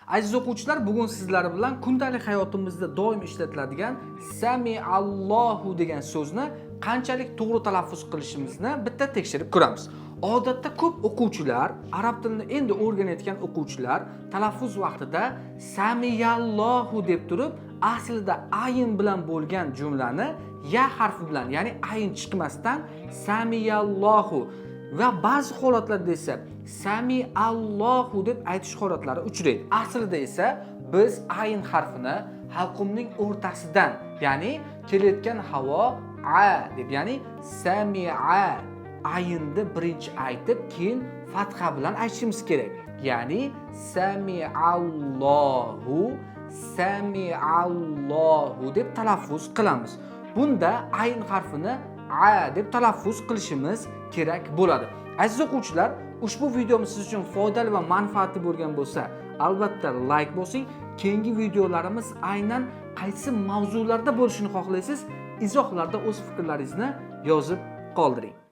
Aziz o'quvchilar, bugun sizlar bilan kundalik hayotimizda doim ishlatiladigan Samiallohu degan so'zni qanchalik to'g'ri talaffuz qilishimizni bitta tekshirib ko'ramiz. Odatda ko'p o'quvchilar, arab tilini endi o'rganayotgan o'quvchilar talaffuz vaqtida Samiallohu deb turib, aslida ayin bilan bo'lgan jumlani ya harfi bilan, ya'ni ayin chiqmasdan Samiallohu va ba'zi holatlarda esa Samiallohu deb aytish holatlari uchraydi. Aslida esa biz ayin harfini halqumning o'rtasidan, ya'ni kelayotgan havo a deb, ya'ni Sami'a ayinni birinchi aytib, keyin fatha bilan aytishimiz kerak. Ya'ni Samiallohu deb talaffuz qilamiz. Bunda ayin harfini a deb talaffuz qilishimiz kerak bo'ladi. Aziz o'quvchilar, ushbu videomiz siz uchun foydali va manfaatli bo'lgan bo'lsa, albatta like bosing. Keyingi videolarimiz aynan qaysi mavzularda bo'lishini xohlaysiz? Izohlarda o'z fikrlaringizni yozib qoldiring.